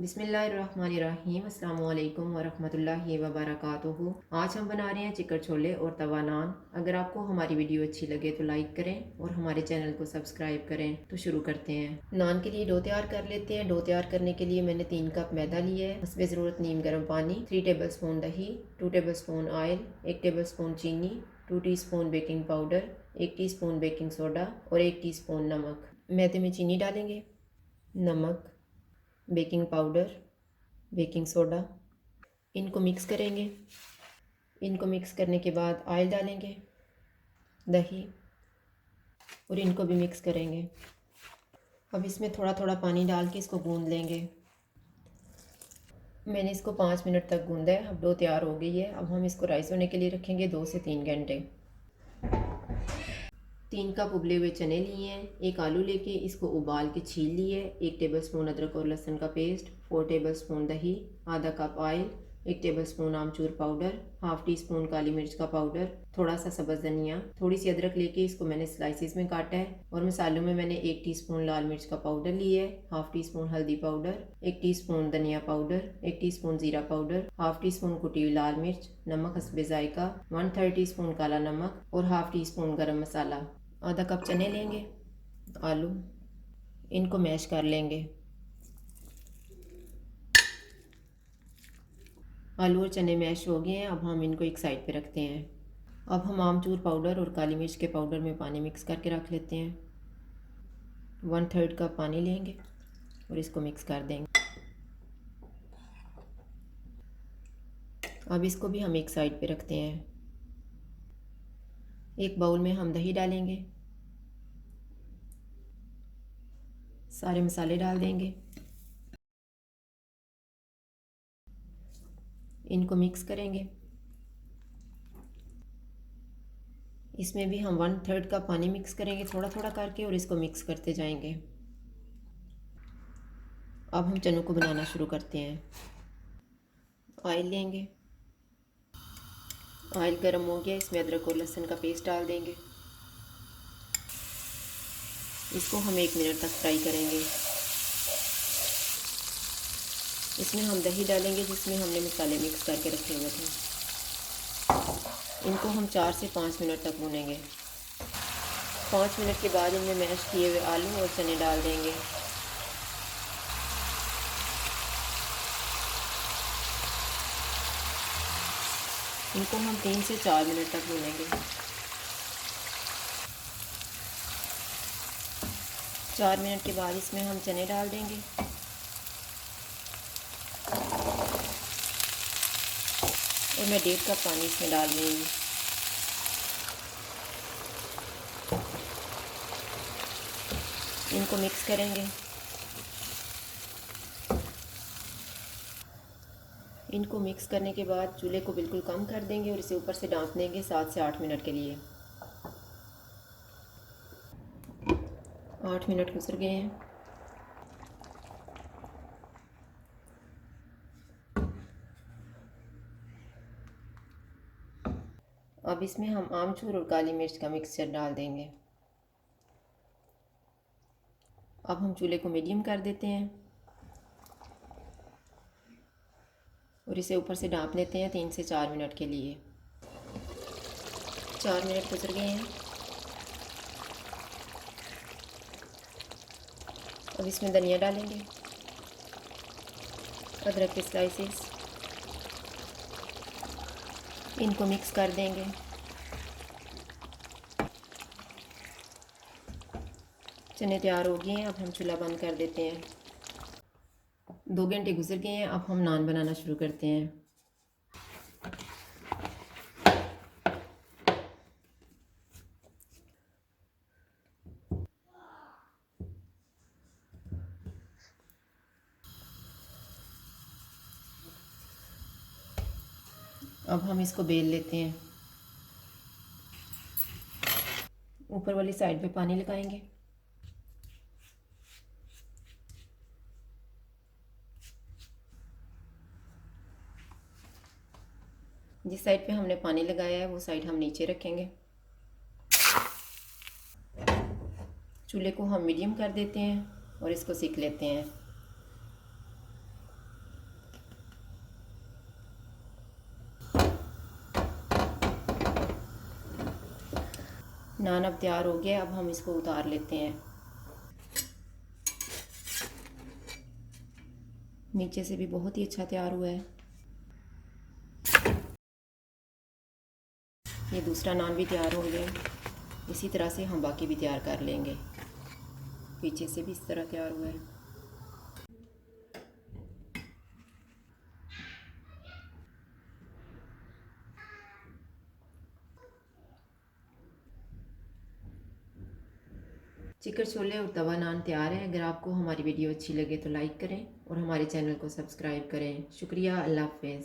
बिस्मिल्लाहिर्रहमानिर्रहीम अस्सलाम वालेकुम वरहमतुल्लाहि वबरकातुहू। आज हम बना रहे हैं चिकन छोले और तवा नान। अगर आपको हमारी वीडियो अच्छी लगे तो लाइक करें और हमारे चैनल को सब्सक्राइब करें। तो शुरू करते हैं। नान के लिए डो तैयार कर लेते हैं। डो तैयार करने के लिए मैंने 3 कप मैदा लिया है। हस्बे ज़रूरत नीम गर्म पानी, 3 टेबल स्पून दही, 2 table spoon oil, 1 table spoon चीनी, 2 teaspoon baking powder, 1 teaspoon baking soda और 1 टीस्पून नमक। मैदे में चीनी डालेंगे, नमक, बेकिंग पाउडर, बेकिंग सोडा, इनको मिक्स करेंगे। इनको मिक्स करने के बाद ऑयल डालेंगे, दही और इनको भी मिक्स करेंगे। अब इसमें थोड़ा थोड़ा पानी डाल के इसको गूंद लेंगे। मैंने इसको 5 मिनट तक गूंदा है। अब डो तैयार हो गई है। अब हम इसको राइस होने के लिए रखेंगे 2 से 3 घंटे। 3 कप उबले हुए चने लिए हैं। एक आलू लेके इसको उबाल के छील लिए। 1 टेबल स्पून अदरक और लहसुन का पेस्ट, 4 टेबल स्पून दही, आधा कप ऑयल, 1 टेबल स्पून आमचूर पाउडर, हाफ टी स्पून काली मिर्च का पाउडर, थोड़ा सा सब्ज़ धनिया, थोड़ी सी अदरक लेके इसको मैंने स्लाइसिस में काटा है। और मसालों में मैंने 1 टीस्पून लाल मिर्च का पाउडर लिया है, हाफ टी स्पून हल्दी पाउडर, 1 टीस्पून धनिया पाउडर, 1 टीस्पून जीरा पाउडर, हाफ टी स्पून कुटी हुई लाल मिर्च, नमक हस्बे जायका, 1/3 टीस्पून काला नमक और हाफ टी स्पून गरम मसाला। आधा कप चने लेंगे, आलू, इनको मैश कर लेंगे। आलू और चने मैश हो गए हैं। अब हम इनको एक साइड पे रखते हैं। अब हम आमचूर पाउडर और काली मिर्च के पाउडर में पानी मिक्स करके रख लेते हैं। 1/3 कप पानी लेंगे और इसको मिक्स कर देंगे। अब इसको भी हम एक साइड पे रखते हैं। एक बाउल में हम दही डालेंगे, सारे मसाले डाल देंगे, इनको मिक्स करेंगे। इसमें भी हम 1/3 कप पानी मिक्स करेंगे थोड़ा थोड़ा करके और इसको मिक्स करते जाएंगे। अब हम चनों को बनाना शुरू करते हैं। ऑयल लेंगे, ऑयल गर्म हो गया। इसमें अदरक और लहसुन का पेस्ट डाल देंगे। इसको हम 1 मिनट तक फ्राई करेंगे। इसमें हम दही डालेंगे जिसमें हमने मसाले मिक्स करके रखे हुए थे। इनको हम 4 से 5 मिनट तक भूनेंगे। 5 मिनट के बाद इनमें मैश किए हुए आलू और चने डाल देंगे। इनको हम 3 से 4 मिनट तक भूनेंगे। 4 मिनट के बाद इसमें हम चने डाल देंगे और मैं 1.5 कप पानी इसमें डाल दूँगी। इनको मिक्स करेंगे। इनको मिक्स करने के बाद चूल्हे को बिल्कुल कम कर देंगे और इसे ऊपर से ढाँप देंगे 7 से 8 मिनट के लिए। 8 मिनट गुजर गए हैं। अब इसमें हम आमचूर और काली मिर्च का मिक्सचर डाल देंगे। अब हम चूल्हे को मीडियम कर देते हैं और इसे ऊपर से ढाँप देते हैं 3 से 4 मिनट के लिए। 4 मिनट गुजर गए हैं। अब इसमें धनिया डालेंगे, अदरक के स्लाइसेस, इनको मिक्स कर देंगे। चने तैयार हो गए हैं। अब हम चूल्हा बंद कर देते हैं। 2 घंटे गुजर गए हैं। अब हम नान बनाना शुरू करते हैं। अब हम इसको बेल लेते हैं। ऊपर वाली साइड पे पानी लगाएंगे। जिस साइड पे हमने पानी लगाया है वो साइड हम नीचे रखेंगे। चूल्हे को हम मीडियम कर देते हैं और इसको सेक लेते हैं। नान अब तैयार हो गया, अब हम इसको उतार लेते हैं। नीचे से भी बहुत ही अच्छा तैयार हुआ है। ये दूसरा नान भी तैयार हो गया। इसी तरह से हम बाकी भी तैयार कर लेंगे। पीछे से भी इस तरह तैयार हुआ है। चिकन छोले और तवा नान तैयार है। अगर आपको हमारी वीडियो अच्छी लगे तो लाइक करें और हमारे चैनल को सब्सक्राइब करें। शुक्रिया। अल्लाह हाफ़िज़।